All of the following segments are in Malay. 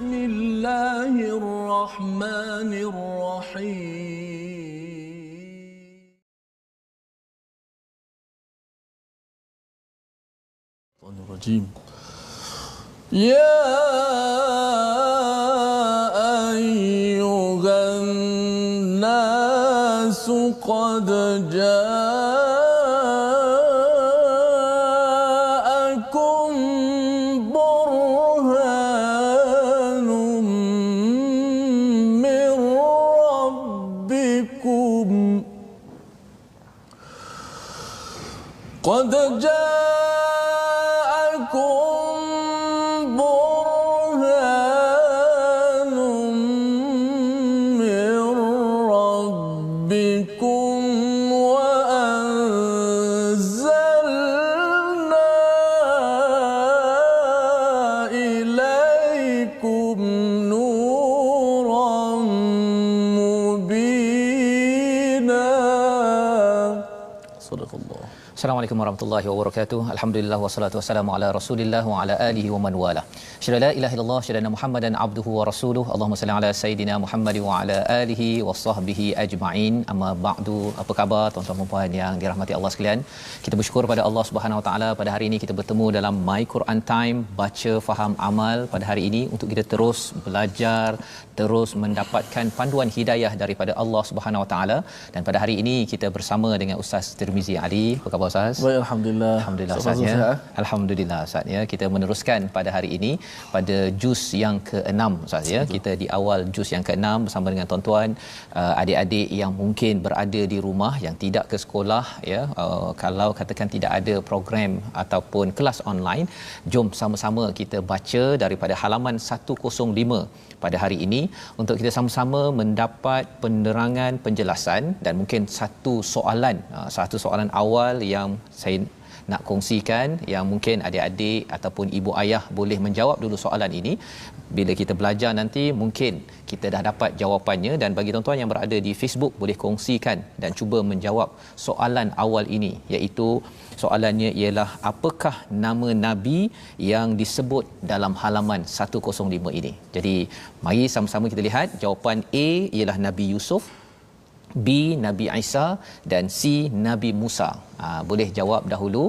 Bismillahirrahmanirrahim. Ya ayyuhan nasu qad ja'akum burhanun min rabbikum qad Assalamualaikum warahmatullahi wabarakatuh. Alhamdulillah wassalatu wassalamu ala Rasulillah wa ala alihi wa man wala. Syada la ilaha illallah syada Muhammadan abduhu wa rasuluhu. Allahumma salli ala sayidina Muhammad wa ala alihi wa sahbihi ajma'in. Amma ba'du. Apa khabar tuan-tuan dan puan yang dirahmati Allah sekalian? Kita bersyukur pada Allah Subhanahu wa taala pada hari ini kita bertemu dalam My Quran Time, baca faham amal pada hari ini untuk kita terus belajar, terus mendapatkan panduan hidayah daripada Allah Subhanahu wa taala. Dan pada hari ini kita bersama dengan Ustaz Tirmizi Ali. Apa khabar Ustaz? Baik, alhamdulillah. Alhamdulillah Ustaz ya. Alhamdulillah Ustaz ya. Kita meneruskan pada hari ini pada juz yang ke-6 Ustaz ya. Kita di awal juz yang ke-6 bersama dengan tuan-tuan adik-adik yang mungkin berada di rumah yang tidak ke sekolah ya. Kalau katakan tidak ada program ataupun kelas online, jom sama-sama kita baca daripada halaman 105 pada hari ini untuk kita sama-sama mendapat penerangan penjelasan dan mungkin satu soalan awal yang saya nak kongsikan yang mungkin adik-adik ataupun ibu ayah boleh menjawab dulu soalan ini. Bila kita belajar nanti mungkin kita dah dapat jawapannya, dan bagi tuan-tuan yang berada di Facebook boleh kongsikan dan cuba menjawab soalan awal ini, iaitu soalannya ialah apakah nama nabi yang disebut dalam halaman 105 ini. Jadi mari sama-sama kita lihat jawapan A ialah Nabi Yusuf, B Nabi Isa dan C Nabi Musa. Boleh jawab dahulu.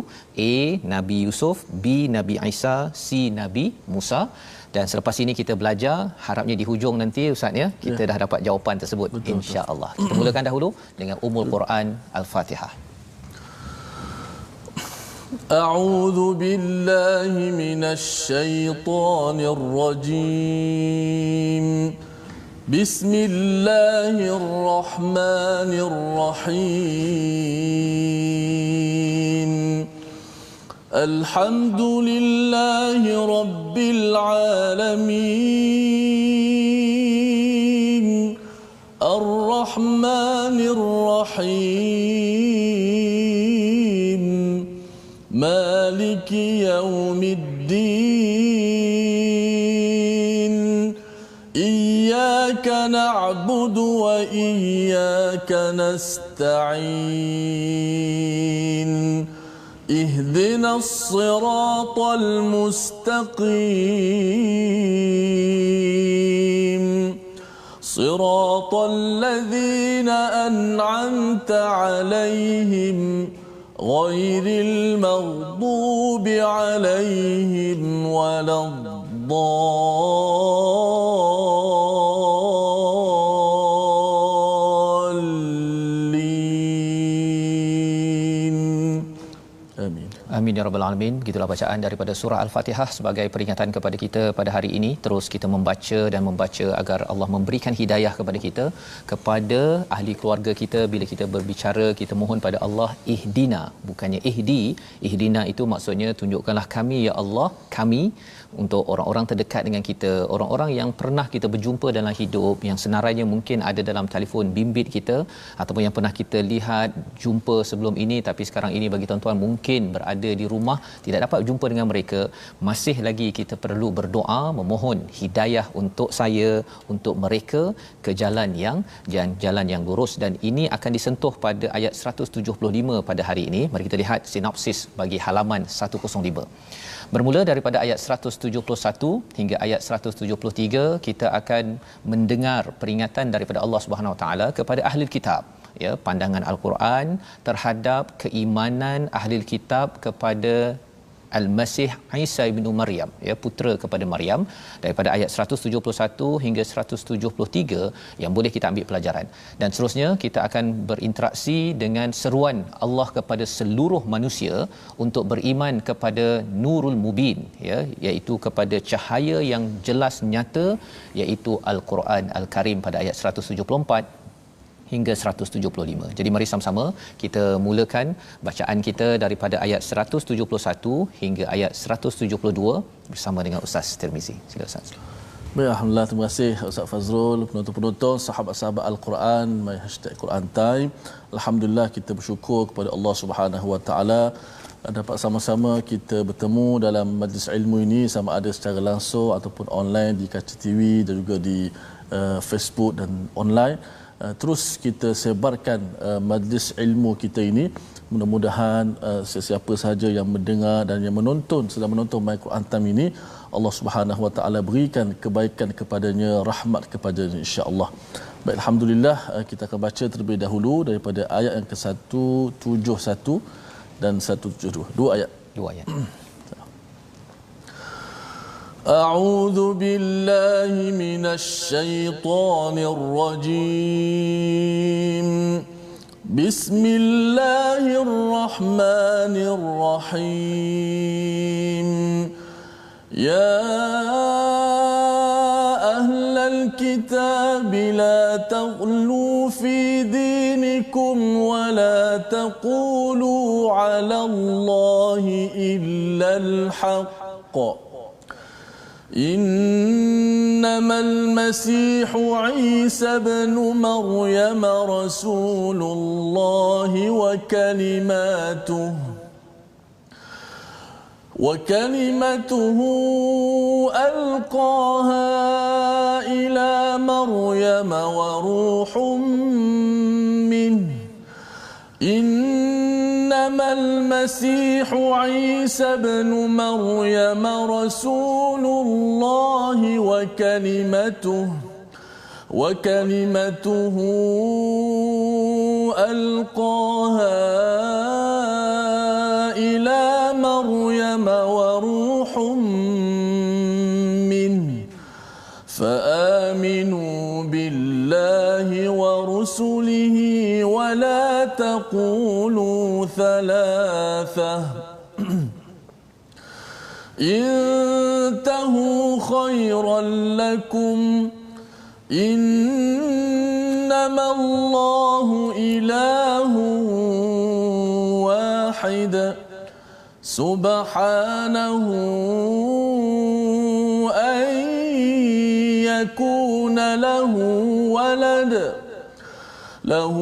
A Nabi Yusuf, B Nabi Isa, C Nabi Musa. Dan selepas ini kita belajar, harapnya di hujung nanti Ustaz ya kita dah dapat jawapan tersebut insya-Allah. Kita mulakan dahulu dengan Ummul Quran Al-Fatihah. A'udzu billahi minasy syaithanir rajim. Bismillahirrahmanirrahim. Alhamdulillahi rabbil alamin. Ar-Rahmanir Rahim. Maliki yaumiddin. إياك نعبد وإياك نستعين اهدنا الصراط المستقيم صراط الذين أنعمت عليهم غير المغضوب عليهم ولا Amin ya rabbal alamin. Begitulah bacaan daripada surah Al-Fatihah sebagai peringatan kepada kita pada hari ini. Terus kita membaca dan membaca agar Allah memberikan hidayah kepada kita, kepada ahli keluarga kita. Bila kita berbicara, kita mohon pada Allah ihdina, bukannya ihdi. Ihdina itu maksudnya tunjukkanlah kami ya Allah, kami, untuk orang-orang terdekat dengan kita, orang-orang yang pernah kita berjumpa dalam hidup, yang senarainya mungkin ada dalam telefon bimbit kita, ataupun yang pernah kita lihat jumpa sebelum ini tapi sekarang ini bagi tuan-tuan mungkin berada ada di rumah tidak dapat jumpa dengan mereka, masih lagi kita perlu berdoa memohon hidayah untuk saya, untuk mereka ke jalan yang lurus. Dan ini akan disentuh pada ayat 175 pada hari ini. Mari kita lihat sinopsis bagi halaman 105. Bermula daripada ayat 171 hingga ayat 173, kita akan mendengar peringatan daripada Allah Subhanahu Wa Taala kepada ahli kitab, ya, pandangan Al-Quran terhadap keimanan ahli kitab kepada Al-Masih Isa bin Maryam, ya, putera kepada Maryam, daripada ayat 171 hingga 173 yang boleh kita ambil pelajaran. Dan seterusnya kita akan berinteraksi dengan seruan Allah kepada seluruh manusia untuk beriman kepada Nurul Mubin, ya, iaitu kepada cahaya yang jelas nyata, iaitu Al-Quran Al-Karim pada ayat 174 hingga 175. Jadi mari sama-sama kita mulakan bacaan kita daripada ayat 171 hingga ayat 172 bersama dengan Ustaz Tirmizi. Sila Ustaz. Baik, alhamdulillah, terima kasih Ustaz Fazrul, penonton-penonton, sahabat-sahabat Al-Quran, my #Quran Time. Alhamdulillah, kita bersyukur kepada Allah Subhanahu Wa Taala dapat sama-sama kita bertemu dalam majlis ilmu ini, sama ada secara langsung ataupun online di kaca TV dan juga di Facebook dan online. Terus kita sebarkan majlis ilmu kita ini. Mudah-mudahan sesiapa sahaja yang mendengar dan yang menonton, sedang menonton My Quran Time ini, Allah Subhanahu Wa Taala berikan kebaikan kepadanya, rahmat kepadanya, insya-Allah. Baik, alhamdulillah, kita akan baca terlebih dahulu daripada ayat yang ke-171 dan 172. Dua ayat. أعوذ بالله من الشيطان الرجيم. بسم الله الرحمن الرحيم. يا أهل الكتاب لا تغلوا في دينكم ولا تقولوا على الله إلا الحق. إنما المسيح عيسى بن مريم رسول الله وكلمته ألقاها إلى مريم وروح منه. إنما المسيح عيسى بن مريم رسول الله وكلمته ألقاها إلى مريم وروح منه. فآمنوا بالله ورسله ولا تقولوا ثلاثة. انتهوا خيرا لكم. إنما الله إله واحد سبحانه أن يكون له ولد. له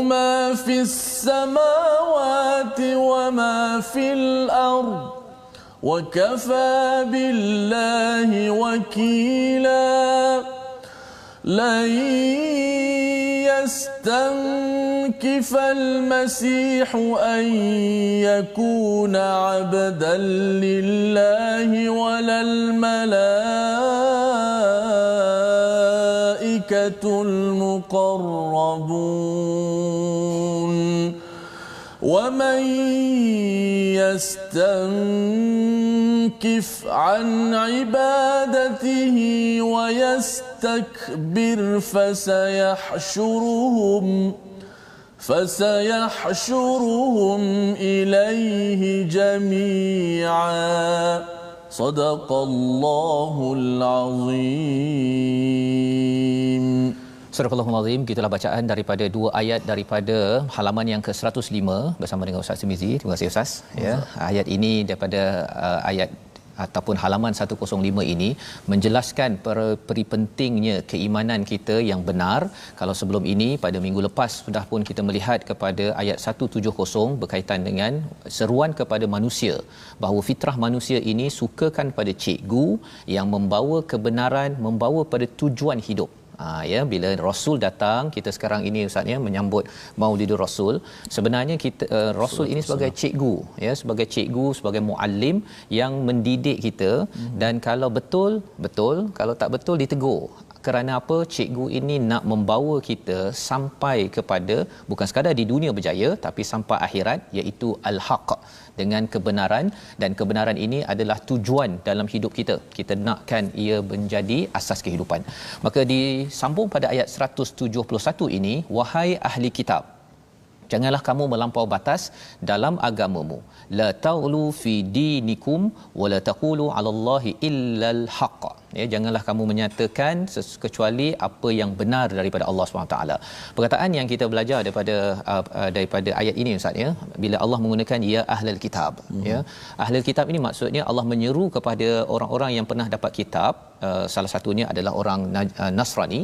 ما في السماوات وما في الأرض وكفى بالله وكيلا. لن يستنكف المسيح أن يكون عبدا لله ولا الملائكة المقربون. ومن يستنكف عن عبادته ويستكبر فسيحشرهم إليه جميعا. صدق الله العظيم. Surah Al-Azim, gitulah bacaan daripada dua ayat daripada halaman yang ke-105 bersama dengan Ustaz Tirmizi. Terima kasih Ustaz. Ya, ayat ini daripada ayat ataupun halaman 105 ini menjelaskan peri pentingnya keimanan kita yang benar. Kalau sebelum ini pada minggu lepas sudah pun kita melihat kepada ayat 170 berkaitan dengan seruan kepada manusia bahawa fitrah manusia ini sukakan pada cikgu yang membawa kebenaran, membawa pada tujuan hidup. Ya, bila Rasul datang, kita sekarang ini Ustaz ya menyambut Maulidur Rasul. Sebenarnya kita Rasul ini sebagai cikgu, ya, sebagai cikgu, sebagai muallim yang mendidik kita, dan kalau betul, kalau tak betul ditegur. Kerana apa? Cikgu ini nak membawa kita sampai kepada bukan sekadar di dunia berjaya, tapi sampai akhirat, iaitu al-haq, dengan kebenaran, dan kebenaran ini adalah tujuan dalam hidup kita. Kita nakkan ia menjadi asas kehidupan. Maka disambung pada ayat 171 ini, wahai ahli kitab, janganlah kamu melampau batas dalam agamamu. La taghlu fi dinikum wa la taqulu 'ala Allahi illal haqq. Ya, janganlah kamu menyatakan kecuali apa yang benar daripada Allah SWT. Perkataan yang kita belajar daripada ayat ini Ustaz ya, bila Allah menggunakan ya ahlul kitab, ya. Ahlul kitab ini maksudnya Allah menyeru kepada orang-orang yang pernah dapat kitab. Salah satunya adalah orang Nasrani,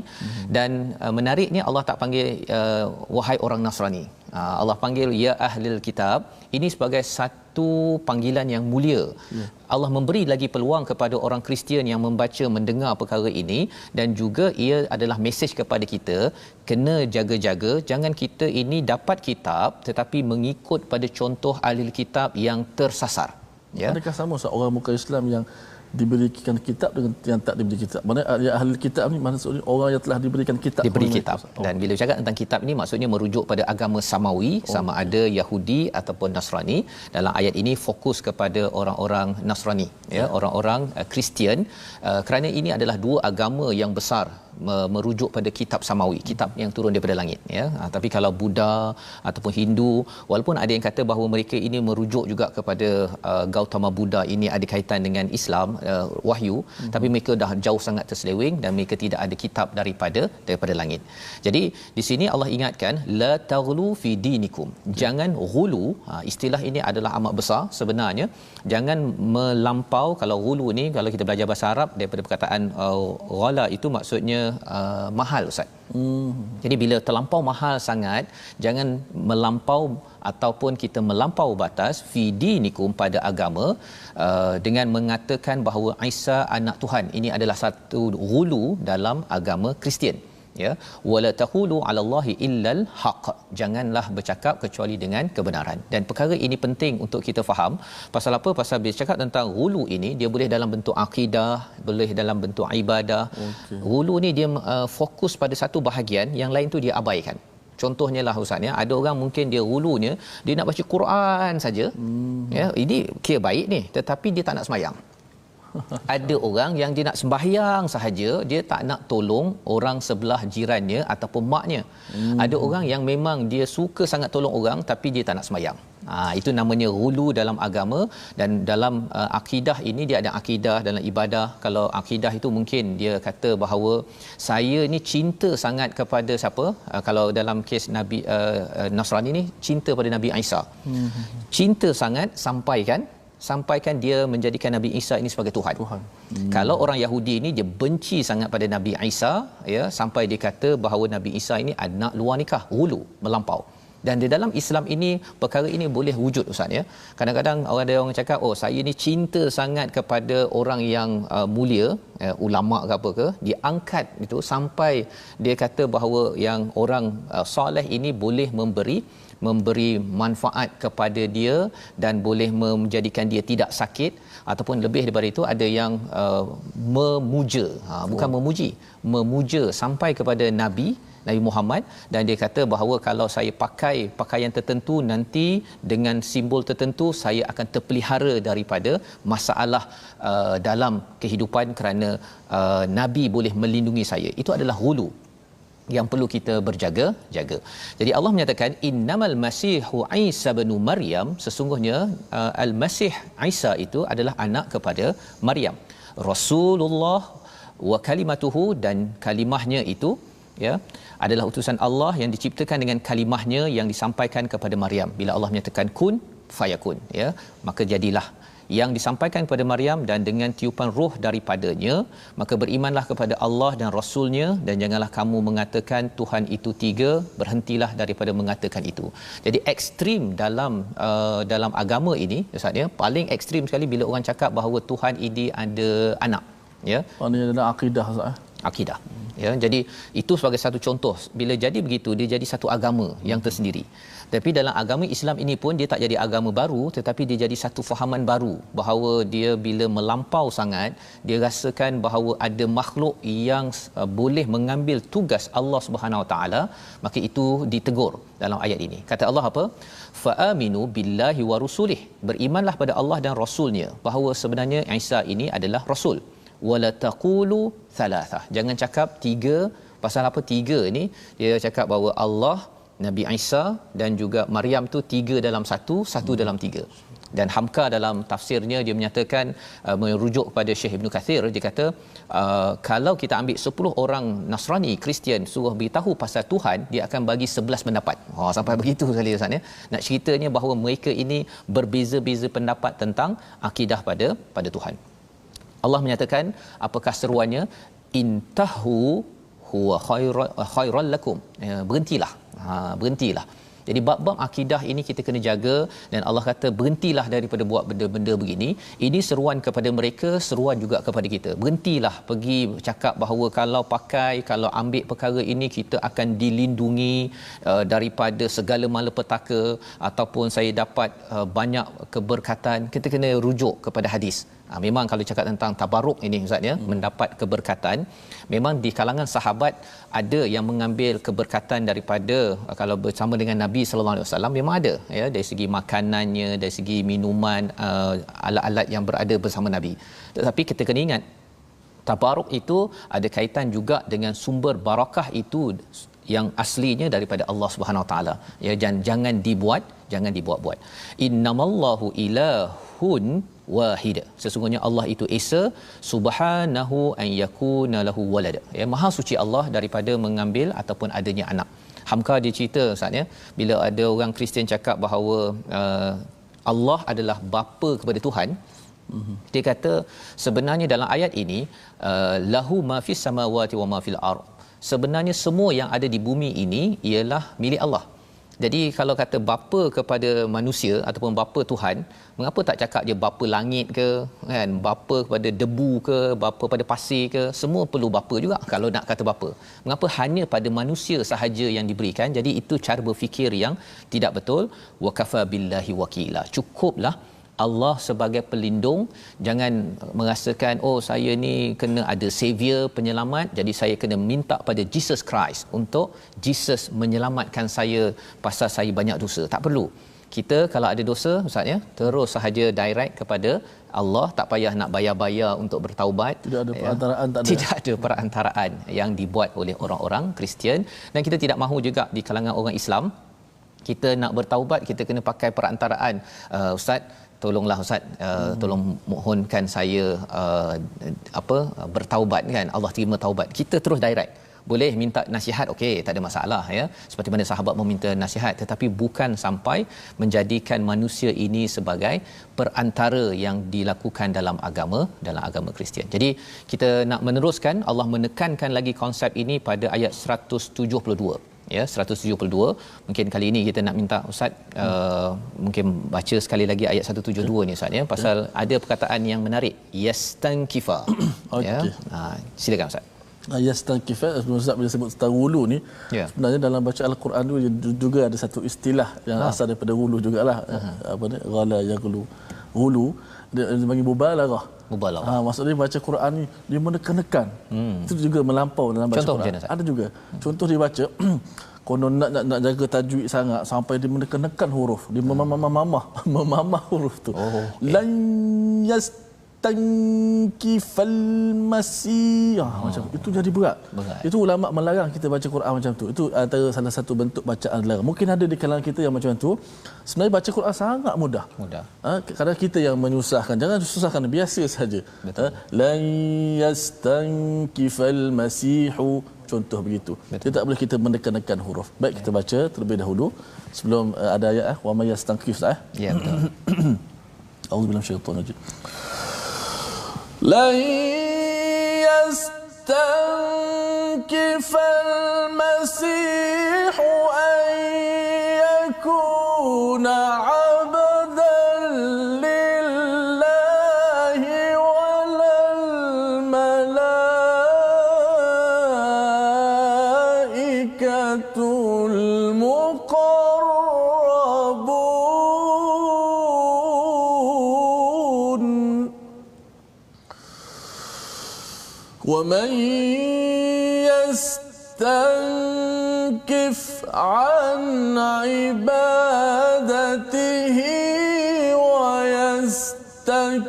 dan menariknya Allah tak panggil wahai orang Nasrani. Allah panggil ya ahlul kitab ini sebagai satu panggilan yang mulia. Allah memberi lagi peluang kepada orang Kristian yang membaca, mendengar perkara ini, dan juga ia adalah mesej kepada kita, kena jaga-jaga jangan kita ini dapat kitab tetapi mengikut pada contoh ahli kitab yang tersasar. Ya. Adakah sama seorang muka Islam yang diberikan kitab dengan yang tak diberi kitab? Mana ahli kitab ni maksudnya orang yang telah diberikan kitab, diberi kitab. Dan bila cakap tentang kitab ini maksudnya merujuk pada agama samawi, sama ada Yahudi ataupun Nasrani. Dalam ayat ini fokus kepada orang-orang Nasrani, ya, orang-orang Kristian, kerana ini adalah dua agama yang besar merujuk pada kitab samawi, kitab yang turun daripada langit, ya. Tapi kalau Buddha ataupun Hindu, walaupun ada yang kata bahawa mereka ini merujuk juga kepada Gautama Buddha, ini ada kaitan dengan Islam, wahyu, tapi mereka dah jauh sangat terseleweng dan mereka tidak ada kitab daripada langit. Jadi di sini Allah ingatkan la taghlu fi dinikum, jangan ghulu. Istilah ini adalah amat besar sebenarnya. Jangan melampau. Kalau ghulu ni, kalau kita belajar bahasa Arab, daripada perkataan ghala itu maksudnya mahal Ustaz. Jadi bila terlampau mahal sangat, jangan melampau ataupun kita melampau batas fi dinikum, pada agama, dengan mengatakan bahawa Isa anak Tuhan. Ini adalah satu ghulu dalam agama Kristian, ya. Wala taqulu 'ala Allahi illal haqq, janganlah bercakap kecuali dengan kebenaran. Dan perkara ini penting untuk kita faham. Pasal apa? Pasal bila cakap tentang ghulu ini, dia boleh dalam bentuk akidah, boleh dalam bentuk ibadah. Ghulu ni dia fokus pada satu bahagian, yang lain tu dia abaikan. Contohnya lah Ustaz, ya, ada orang mungkin dia ghulunya dia nak baca Quran saja. Ya, ini kira baik ni, tetapi dia tak nak sembahyang. Ada orang yang dia nak sembahyang sahaja, dia tak nak tolong orang sebelah jirannya ataupun maknya. Ada orang yang memang dia suka sangat tolong orang tapi dia tak nak sembahyang. Itu namanya ghulu dalam agama. Dan dalam akidah ini, dia ada akidah dalam ibadah. Kalau akidah itu mungkin dia kata bahawa saya ni cinta sangat kepada siapa. Kalau dalam kes Nabi Nasrani ni, cinta pada Nabi Isa. Cinta sangat sampaikan dia menjadikan Nabi Isa ini sebagai Tuhan. Kalau orang Yahudi ini dia benci sangat pada Nabi Isa, ya, sampai dia kata bahawa Nabi Isa ini anak luar nikah, ghulu, melampau. Dan di dalam Islam ini perkara ini boleh wujud Ustaz, ya. Kadang-kadang ada orang cakap, oh saya ni cinta sangat kepada orang yang mulia, ulama ke apa ke, dia angkat itu sampai dia kata bahawa yang orang soleh ini boleh memberi manfaat kepada dia dan boleh menjadikan dia tidak sakit, ataupun lebih daripada itu ada yang memuja, bukan memuja sampai kepada Nabi Muhammad, dan dia kata bahawa kalau saya pakai pakaian tertentu, nanti dengan simbol tertentu saya akan terpelihara daripada masalah dalam kehidupan kerana Nabi boleh melindungi saya. Itu adalah ghulu yang perlu kita berjaga-jaga. Jadi Allah menyatakan innamal masihu Isa bin Maryam, sesungguhnya al-Masih Isa itu adalah anak kepada Maryam, Rasulullah wa kalimatuhu, dan kalimahnya itu, ya, adalah utusan Allah yang diciptakan dengan kalimahnya yang disampaikan kepada Maryam. Bila Allah menyatakan kun fayakun, ya, maka jadilah. yang disampaikan kepada Maryam dan dengan tiupan roh daripadanya, maka berimanlah kepada Allah dan Rasulnya dan janganlah kamu mengatakan Tuhan itu tiga, berhentilah daripada mengatakan itu. Jadi ekstrim dalam agama ini Ustaz ya, paling ekstrim sekali bila orang cakap bahawa Tuhan ini ada anak ya. Maknanya dalam akidah Ustaz. Akidah ya, jadi itu sebagai satu contoh. Bila jadi begitu, dia jadi satu agama yang tersendiri. Tapi dalam agama Islam ini pun dia tak jadi agama baru, tetapi dia jadi satu fahaman baru bahawa dia bila melampau sangat, dia rasakan bahawa ada makhluk yang boleh mengambil tugas Allah Subhanahu Wa Taala, maka itu ditegur dalam ayat ini. Kata Allah apa? Fa aminu billahi wa rusulih, berimanlah pada Allah dan Rasulnya, bahawa sebenarnya Isa ini adalah Rasul. Wala taqulu thalathah, jangan cakap tiga. Pasal apa tiga ni? Dia cakap bahawa Allah, Nabi Isa dan juga Maryam tu tiga dalam satu, satu dalam tiga. Dan Hamka dalam tafsirnya dia menyatakan, merujuk kepada Syekh Ibn Kathir, dia kata kalau kita ambil 10 orang Nasrani, Kristian, suruh beritahu pasal Tuhan, dia akan bagi 11 pendapat. Sampai begitu sekali Ustaz ya. Nak ceritanya bahawa mereka ini berbeza-beza pendapat tentang akidah pada Tuhan. Allah menyatakan apakah seruannya? Intahu huwa khairal lakum. Berhentilah. Jadi bab-bab akidah ini kita kena jaga, dan Allah kata berhentilah daripada buat benda-benda begini. Ini seruan kepada mereka, seruan juga kepada kita. Berhentilah pergi cakap bahawa kalau ambil perkara ini kita akan dilindungi daripada segala malapetaka ataupun saya dapat banyak keberkatan. Kita kena rujuk kepada hadis. Memang kalau cakap tentang tabaruk ini Ustaz ya, mendapat keberkatan, memang di kalangan sahabat ada yang mengambil keberkatan daripada kalau bersama dengan Nabi sallallahu alaihi wasallam, memang ada ya, dari segi makanannya, dari segi minuman, alat-alat yang berada bersama Nabi. Tetapi kita kena ingat tabaruk itu ada kaitan juga dengan sumber barakah itu yang aslinya daripada Allah Subhanahu Wa Taala ya, jangan dibuat-buat. Innamallahu ilahun wahid, sesungguhnya Allah itu esa, subhanahu an yakuna lahu walad ya, maha suci Allah daripada mengambil ataupun adanya anak. Hamka dia cerita Ustaz ya, bila ada orang Kristian cakap bahawa Allah adalah bapa kepada Tuhan, dia kata sebenarnya dalam ayat ini lahu ma fis samawati wa ma fil ard, sebenarnya semua yang ada di bumi ini ialah milik Allah. Jadi kalau kata bapa kepada manusia ataupun bapa Tuhan, mengapa tak cakap je bapa langit ke kan, bapa kepada debu ke, bapa pada pasir ke, semua perlu bapa juga kalau nak kata bapa. Mengapa hanya pada manusia sahaja yang diberikan? Jadi itu cara berfikir yang tidak betul. Wa kafa billahi wakila, cukuplah Allah sebagai pelindung. Jangan merasakan saya ni kena ada savior, penyelamat, jadi saya kena minta pada Jesus Christ untuk Jesus menyelamatkan saya pasal saya banyak dosa. Tak perlu. Kita kalau ada dosa Ustaz ya, terus sahaja direct kepada Allah, tak payah nak bayar-bayar untuk bertaubat. Tidak ada perantaraan, tidak ada perantaraan yang dibuat oleh orang-orang Kristian. Dan kita tidak mahu juga di kalangan orang Islam kita nak bertaubat kita kena pakai perantaraan. Ustaz, tolonglah Ustaz, tolong mohonkan saya bertaubat kan, Allah terima taubat. Kita terus direct. Boleh minta nasihat, okey, tak ada masalah ya, seperti mana sahabat meminta nasihat, tetapi bukan sampai menjadikan manusia ini sebagai perantara yang dilakukan dalam agama Kristian. Jadi kita nak meneruskan, Allah menekankan lagi konsep ini pada ayat 172 ya, 172. Mungkin kali ini kita nak minta Ustaz mungkin baca sekali lagi ayat 172 ni Ustaz ya, pasal ada perkataan yang menarik, yastankifa. Ya, silakan Ustaz. Yastankifa, Ustaz bila sebut tentang wulu ni, sebenarnya dalam bacaan Al-Quran tu juga ada satu istilah yang asal daripada wulu jugalah. Apa ni, ghala yaghlu, wulu dia bagi mubalarah. Maksudnya baca Quran ni dia menekan-nekan. Itu juga melampau dalam baca contoh Quran. Ada juga contoh dia baca konon nak jaga tajwid sangat sampai dia menekan-nekan huruf, dia memamah huruf tu. Lan yastankifal masih, macam itu jadi berat. Itu ulama melarang kita baca Quran macam tu. Itu antara salah satu bentuk bacaan dilarang. Mungkin ada di kalangan kita yang macam tu. Sebenarnya baca Quran sangat mudah. Kadang kita yang menyusahkan. Jangan susahkan, biasa saja. Lan yastankifal masihu, contoh begitu. Dia tak boleh kita menekan-nekan huruf. Baik, kita baca terlebih dahulu sebelum ada ayat wa may yastankif. Ya, betul. A'udzubillahi minasyaitonir rajim. Lan yastankifal masihu an yakuna 'abdan lillahi walal malaikatul muqarrabun wa man yastankif 'an 'ibadatihi wa yastakbir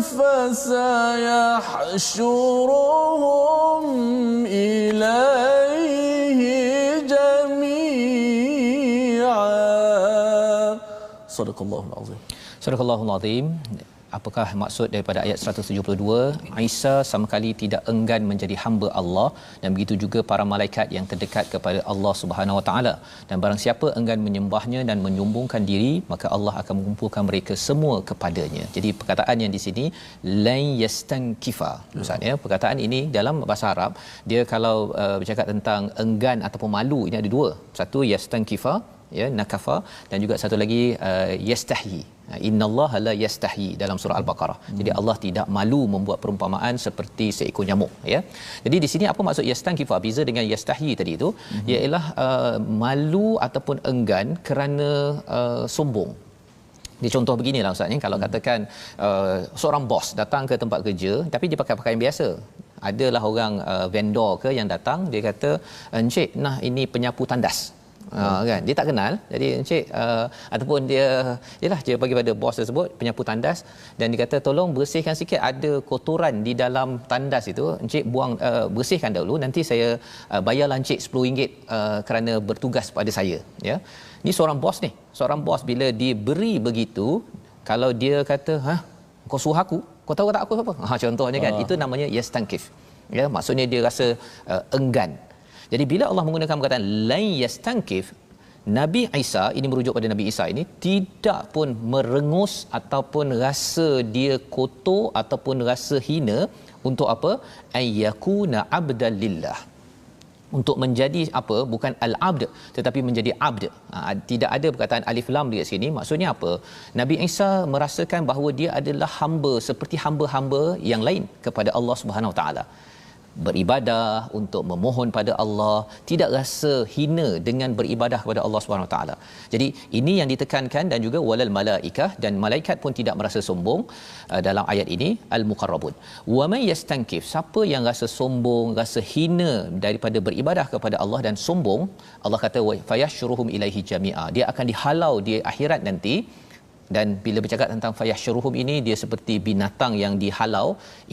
fasayahsyuruhum ilaihi jami'a. Sadaqallahul azim. Sadaqallahul azim. Apakah maksud daripada ayat 172? Isa sama kali tidak enggan menjadi hamba Allah, dan begitu juga para malaikat yang terdekat kepada Allah Subhanahu Wa Taala. Dan barang siapa enggan menyembahnya dan menyombongkan diri, maka Allah akan mengumpulkan mereka semua kepadanya. Jadi perkataan yang di sini lan yastankifa. Ustaz ya, perkataan ini dalam bahasa Arab, dia kalau bercakap tentang enggan ataupun malu, ini ada dua. Satu yastankifa, ya, nakafa, dan juga satu lagi yastahi. Innallaha la yastahi dalam surah Al-Baqarah. Jadi Allah tidak malu membuat perumpamaan seperti seekor nyamuk, ya. Jadi di sini apa maksud yastankifa beza dengan yastahi tadi itu? Ialah malu ataupun enggan kerana sombong. Dia contoh beginilah Ustaz ni, kalau katakan seorang bos datang ke tempat kerja tapi dia pakai pakaian biasa. Adalah orang vendor ke yang datang, dia kata, "Encik, nah ini penyapu tandas." Kan dia tak kenal, jadi encik ataupun dia bagi pada bos tersebut penyapu tandas, dan dia kata tolong bersihkan sikit, ada kotoran di dalam tandas itu, encik buang, bersihkan dahulu, nanti saya bayarlah encik RM10 kerana bertugas pada saya, ya. Ni seorang bos bila diberi begitu, kalau dia kata kau suruh aku, kau tahu tak aku apa, contohnya kan, itu namanya yastankif, ya, maksudnya dia rasa enggan. Jadi bila Allah menggunakan perkataan lan yastankif, Nabi Isa, ini merujuk pada Nabi Isa ini, tidak pun merengus ataupun rasa dia kotor ataupun rasa hina untuk apa? Ayyakuna abdal lillah. Untuk menjadi apa? Bukan al-abd tetapi menjadi abd. Tidak ada perkataan alif lam di sini. Maksudnya apa? Nabi Isa merasakan bahawa dia adalah hamba seperti hamba-hamba yang lain kepada Allah Subhanahu Wa Taala. Beribadah untuk memohon pada Allah, tidak rasa hina dengan beribadah kepada Allah Subhanahu Wa Taala. Jadi ini yang ditekankan, dan juga walal malaikah, dan malaikat pun tidak merasa sombong dalam ayat ini, al muqarrabun. Wa may yastankif, siapa yang rasa sombong, rasa hina daripada beribadah kepada Allah dan sombong, Allah kata wa fayashruhum ilaihi jami'a, dia akan dihalau di akhirat nanti. Dan bila bercakap tentang fayashruhum ini, dia seperti binatang yang dihalau.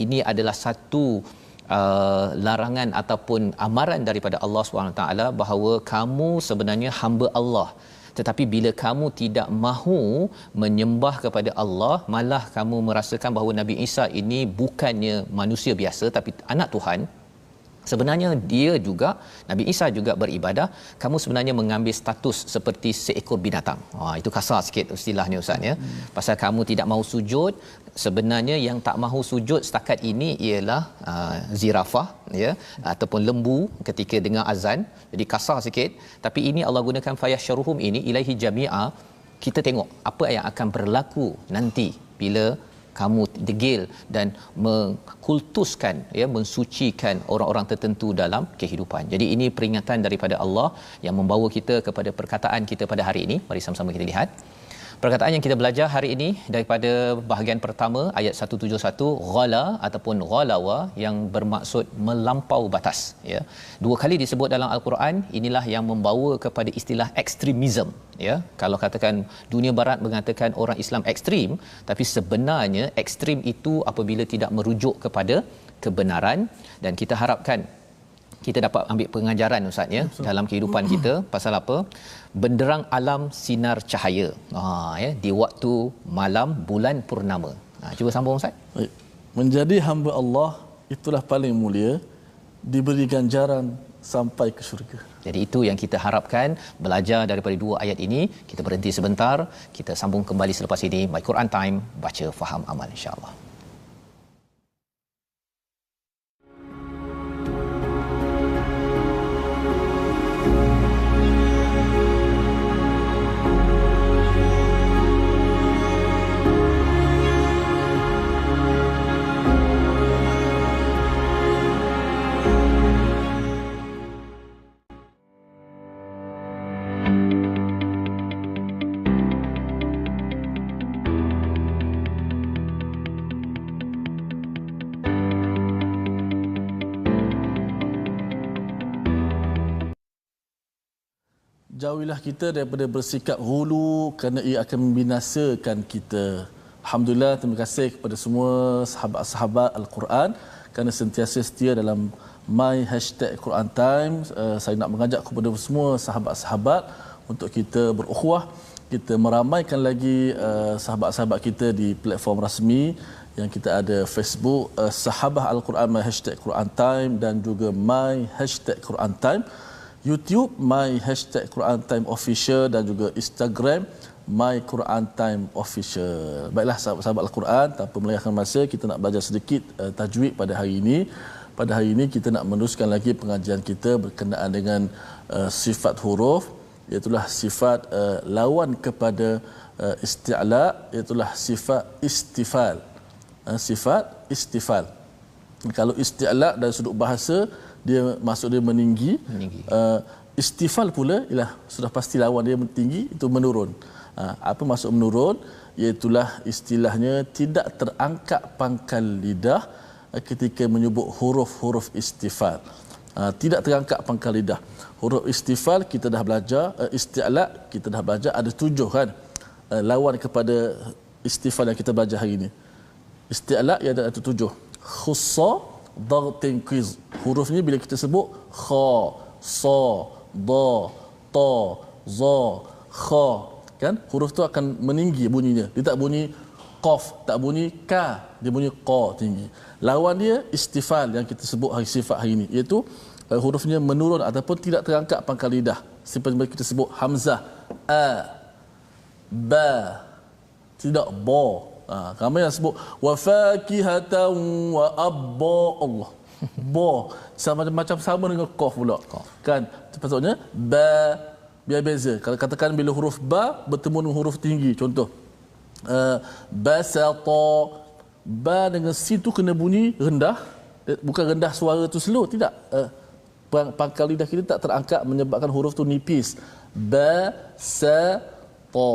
Ini adalah satu larangan ataupun amaran daripada Allah SWT bahawa kamu sebenarnya hamba Allah, tetapi bila kamu tidak mahu menyembah kepada Allah, malah kamu merasakan bahawa Nabi Isa ini bukannya manusia biasa tapi anak Tuhan. Sebenarnya dia juga, Nabi Isa juga beribadah, kamu sebenarnya mengambil status seperti seekor binatang. Itu kasar sikit istilahnya Ustaz, ya. Pasal kamu tidak mahu sujud, sebenarnya yang tak mahu sujud setakat ini ialah zirafah, ya, ataupun lembu ketika dengar azan. Jadi kasar sikit, tapi ini Allah gunakan fayashruhum ini ilaihi jami'a. Kita tengok apa yang akan berlaku nanti bila kamu degil dan mengkultuskan, ya, mensucikan orang-orang tertentu dalam kehidupan. Jadi ini peringatan daripada Allah yang membawa kita kepada perkataan kita pada hari ini. Mari sama-sama kita lihat perkataan yang kita belajar hari ini daripada bahagian pertama ayat 171, ghala ataupun ghalawa, yang bermaksud melampau batas, ya. Dua kali disebut dalam al-Quran. Inilah yang membawa kepada istilah ekstremism, ya. Kalau katakan dunia barat mengatakan orang Islam ekstrim, tapi sebenarnya ekstrim itu apabila tidak merujuk kepada kebenaran. Dan kita harapkan kita dapat ambil pengajaran Ustaz, ya, dalam kehidupan kita. Pasal apa? Benderang alam sinar cahaya, ya, di waktu malam bulan purnama. Cuba sambung Ustaz. Menjadi hamba Allah itulah paling mulia, diberi ganjaran sampai ke syurga. Jadi itu yang kita harapkan, belajar daripada dua ayat ini. Kita berhenti sebentar, kita sambung kembali selepas ini. My Quran Time, baca faham amal, insya-Allah. Jauhilah kita daripada bersikap ghulu kerana ia akan membinasakan kita. Alhamdulillah, terima kasih kepada semua sahabat-sahabat Al-Quran kerana sentiasa setia dalam My #Quran Time. Saya nak mengajak kepada semua sahabat-sahabat untuk kita berukhuwah, kita meramaikan lagi sahabat-sahabat kita di platform rasmi yang kita ada Facebook Sahabah Al-Quran My #Quran Time dan juga My #Quran Time, YouTube My #Quran Time Official dan juga Instagram My Quran Time Official. Baiklah sahabat-sahabat Al-Quran, tanpa melengahkan masa, kita nak belajar sedikit tajwid pada hari ini. Pada hari ini kita nak meneruskan lagi pengajian kita berkenaan dengan sifat huruf, iaitulah sifat lawan kepada isti'la', iaitulah sifat istifal. Sifat istifal. Kalau isti'la' dari sudut bahasa, dia maksud dia meninggi. Istifal pula ialah sudah pasti lawan dia tinggi, itu menurun. Apa maksud menurun? Iaitulah istilahnya tidak terangkat pangkal lidah ketika menyebut huruf-huruf istifal. Tidak terangkat pangkal lidah. Huruf istifal kita dah belajar, isti'la' kita dah belajar, ada 7 kan. Lawan kepada istifal yang kita belajar hari ini. Isti'la' yang ada 7. Khussa, dagtin qiz. Huruf ni bila kita sebut kha, sa, da, ta, za, kha, kan huruf tu akan meninggi bunyinya. Dia tak bunyi qaf, tak bunyi ka, dia bunyi qa tinggi. Lawan dia istifal yang kita sebut hari sifat hari ini, iaitu hurufnya menurun ataupun tidak terangkat pangkal lidah. Seperti kita sebut hamzah, a, ba, tidak ba. Ramai yang sebut wa fakihatan wa abba, Allah. Ba sama macam sama dengan qaf pula. Kan? Sepatutnya ba, biar beza. Kalau katakan bila huruf ba bertemu dengan huruf tinggi, contoh basata, ba dengan sin tu kena bunyi rendah, bukan rendah suara tu slow, tidak. Pangkal lidah kita tak terangkat menyebabkan huruf tu nipis. Ba, sa, ta.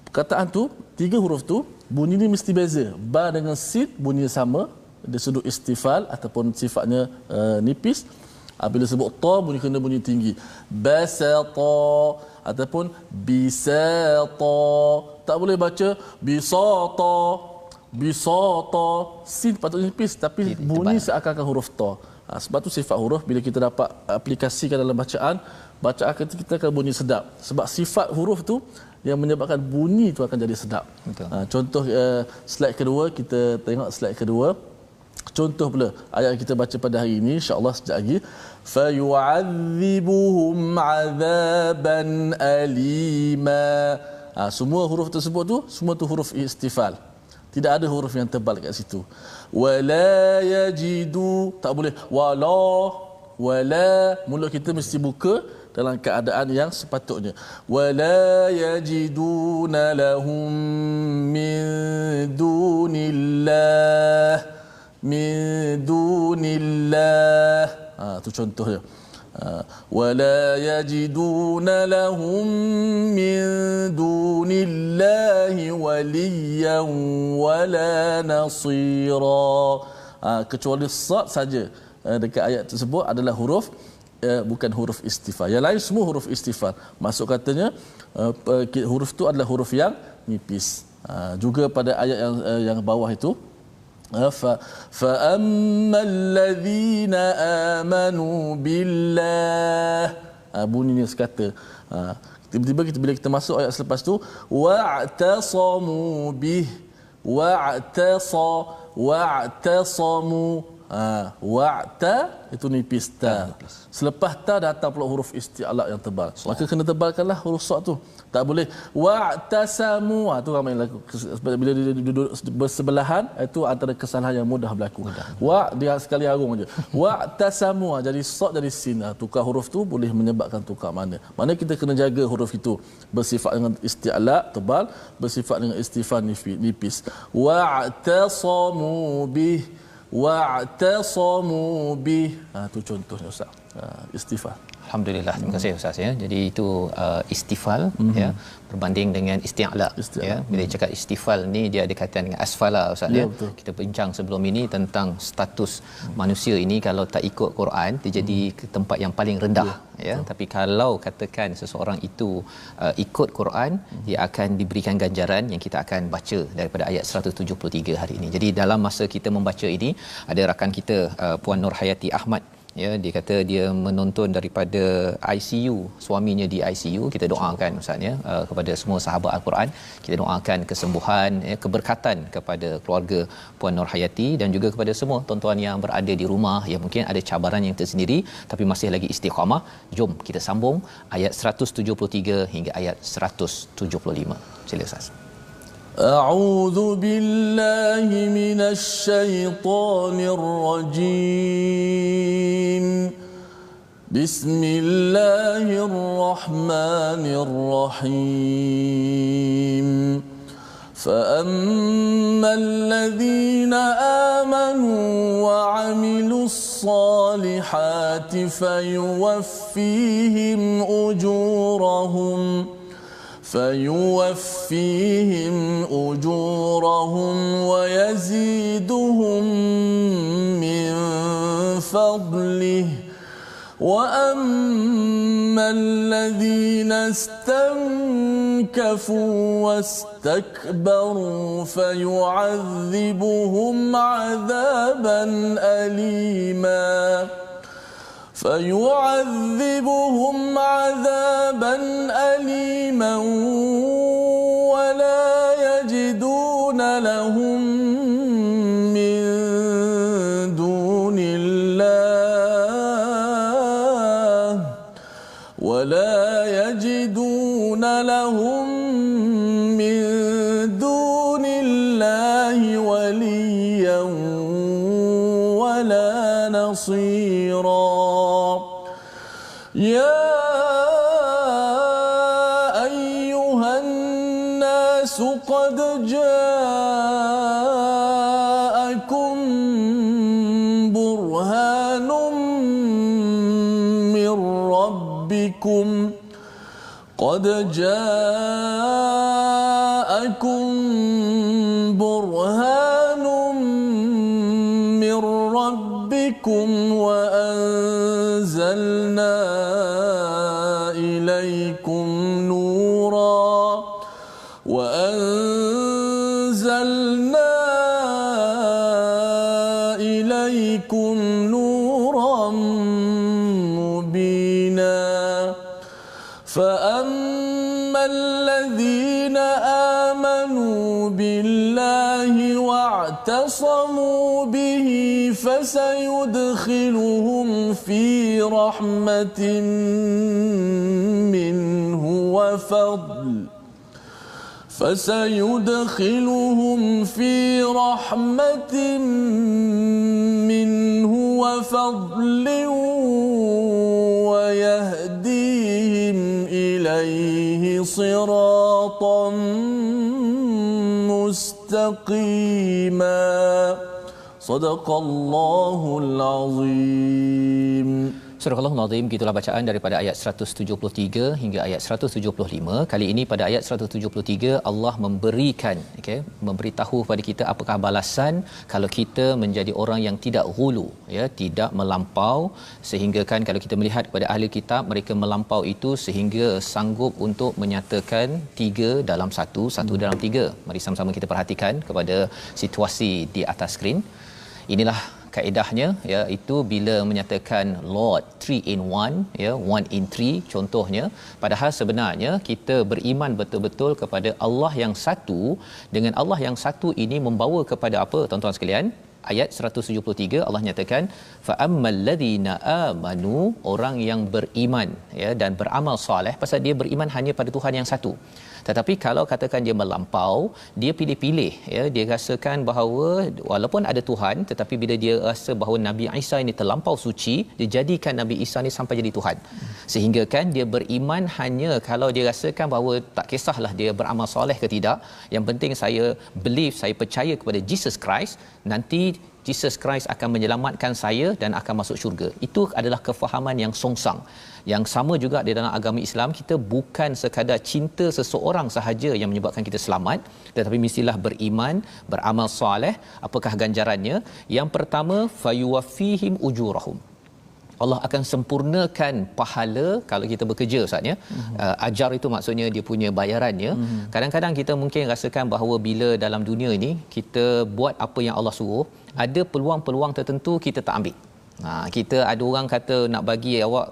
Perkataan tu, 3 huruf tu bunyi ni mesti beza. Ba dengan sin bunyi sama dari sudut istifal ataupun sifatnya nipis. Bila sebut ta bunyi kena bunyi tinggi. Basata ataupun bisata. Tak boleh baca bisata, bisata. Sin patutnya nipis tapi bunyi seakan-akan huruf ta. Sebab tu sifat huruf bila kita dapat aplikasikan dalam bacaan kita akan bunyi sedap. Sebab sifat huruf tu yang menyebabkan bunyi tu akan jadi sedap. Contoh slide kedua, kita tengok slide kedua. Contoh pula ayat yang kita baca pada hari ini, insya-Allah sekejap lagi. Fa yu'adzibuhum 'adzaban alima. Semua huruf tersebut tu semua tu huruf istifal. Tidak ada huruf yang tebal kat situ. Wala yajidu, tak boleh wala, mulut kita mesti buka dalam keadaan yang sepatutnya. Wala yajiduna lahum min dunillah. Tu contohnya. Wala yajiduna lahum min dunillahi waliyan wala nasira. Kecuali sad saja dekat ayat tersebut adalah huruf bukan huruf istifal. Yang lain semua huruf istifal. Maksud katanya huruf tu adalah huruf yang nipis. Juga pada ayat yang bawah itu fa ammal ladzina amanu billah. Bunyinya sekata. Tiba-tiba bila kita masuk ayat selepas tu wa'tasamu bih, wa'tasamu, Wa'ta itu nipis ta. Selepas ta datang pula huruf isti'la yang tebal. Maka kena tebalkanlah huruf sad tu. Tak boleh wa'tasamu. Tu ramai laku. Bila dia duduk bersebelahan, itu antara kesalahan yang mudah berlaku. Wa dia sekali harung aja. Wa'tasamu. Jadi sad jadi sin. Tukar huruf tu boleh menyebabkan tukar makna. Maknanya kita kena jaga huruf itu bersifat dengan isti'la tebal, bersifat dengan istifal nipis. Wa'tasamu bih, wa'tasamu bih. Tu contohnya Ustaz. Istifal. Alhamdulillah, terima kasih Ustaz ya. Jadi itu istifal ya, berbanding dengan isti'la ya. Bila cakap istifal ni dia ada kaitan dengan asfala Ustaz ya. Betul. Kita bincang sebelum ini tentang status manusia ini kalau tak ikut Quran dia jadi ke tempat yang paling rendah ya. Tapi kalau katakan seseorang itu ikut Quran, dia akan diberikan ganjaran yang kita akan baca daripada ayat 173 hari ini. Jadi dalam masa kita membaca ini ada rakan kita Puan Nur Hayati Ahmad ya, dia kata dia menonton daripada ICU, suaminya di ICU. Kita doakan Ustaz ya kepada semua sahabat Al-Quran, kita doakan kesembuhan ya, keberkatan kepada keluarga Puan Nur Hayati dan juga kepada semua tuan-tuan yang berada di rumah yang mungkin ada cabaran yang tersendiri tapi masih lagi istiqamah. Jom kita sambung ayat 173 hingga ayat 175. Sila Ustaz. أعوذ بالله من الشيطان الرجيم بسم الله الرحمن الرحيم فأما الذين آمنوا وعملوا الصالحات فيوفيهم أجورهم ويزيدهم من فضله وأما الذين استنكفوا واستكبروا فيعذبهم عذابا أليما ولا يجدون لهم من دون الله وليا ولا نصيرا يا أيها الناس قد جاءكم برهان من ربكم وأنزلنا إليكم نورا مبينا فأما الذين آمنوا بالله واعتصموا به فسيدخلهم في رحمة منه وفضل ويهديهم إليه صراطا مستقيما صدق الله العظيم. Surah Al-Azim, gitulah bacaan daripada ayat 173 hingga ayat 175. Kali ini pada ayat 173 Allah memberikan memberitahu kepada kita apakah balasan kalau kita menjadi orang yang tidak ghulu, ya, tidak melampau, sehingga kan kalau kita melihat kepada ahli kitab, mereka melampau itu sehingga sanggup untuk menyatakan 3 dalam 1, 1 dalam 3. Mari sama-sama kita perhatikan kepada situasi di atas skrin. Inilah kaedahnya, ya, itu bila menyatakan Lord 3 in 1, ya, 1 in 3 contohnya, padahal sebenarnya kita beriman betul-betul kepada Allah yang satu. Dengan Allah yang satu ini membawa kepada apa, tuan-tuan sekalian? ayat 173 Allah nyatakan fa ammal ladzina amanu, orang yang beriman ya dan beramal soleh, pasal dia beriman hanya pada Tuhan yang satu. Tetapi kalau katakan dia melampau, dia pilih-pilih ya, dia rasakan bahawa walaupun ada Tuhan, tetapi bila dia rasa bahawa Nabi Isa ini terlampau suci, dia jadikan Nabi Isa ni sampai jadi Tuhan. Sehingga kan dia beriman hanya kalau dia rasakan bahawa tak kisahlah dia beramal soleh ke tidak, yang penting saya believe, saya percaya kepada Jesus Christ, nanti Jesus Christ akan menyelamatkan saya dan akan masuk syurga. Itu adalah kefahaman yang songsang. Yang sama juga di dalam agama Islam, kita bukan sekadar cinta seseorang sahaja yang menyebabkan kita selamat, tetapi mestilah beriman, beramal soleh. Apakah ganjarannya? Yang pertama, fayuwaffihim ujurahum. Allah akan sempurnakan pahala kalau kita bekerja, Ustaz ya. Ajar itu maksudnya dia punya bayarannya. Kadang-kadang kita mungkin rasakan bahawa bila dalam dunia ini kita buat apa yang Allah suruh, ada peluang-peluang tertentu kita tak ambil. Kita ada orang kata nak bagi awak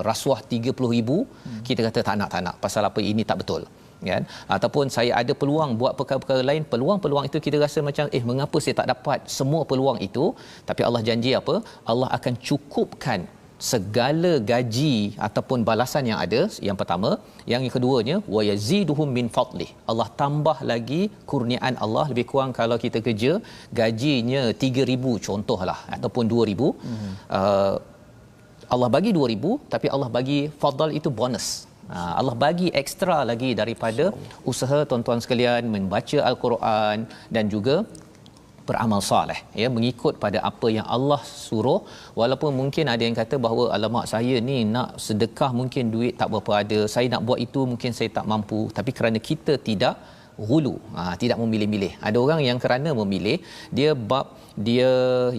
rasuah 30,000, kita kata tak nak pasal apa, ini tak betul kan. Ataupun saya ada peluang buat perkara-perkara lain, peluang-peluang itu kita rasa macam mengapa saya tak dapat semua peluang itu. Tapi Allah janji apa? Allah akan cukupkan segala gaji ataupun balasan yang ada. Yang pertama. Yang keduanya, wa yaziduhum min fadlih, Allah tambah lagi kurniaan Allah. Lebih kurang kalau kita kerja gajinya 3,000 contohlah, ataupun 2,000, Allah bagi 2,000, tapi Allah bagi fadl itu bonus. Allah bagi ekstra lagi daripada usaha tuan-tuan sekalian membaca Al-Quran dan juga beramal soleh ya, mengikut pada apa yang Allah suruh. Walaupun mungkin ada yang kata bahawa alamak, saya ni nak sedekah mungkin duit tak berapa ada, saya nak buat itu mungkin saya tak mampu, tapi kerana kita tidak ghulu, tidak memilih-milih. Ada orang yang kerana memilih, dia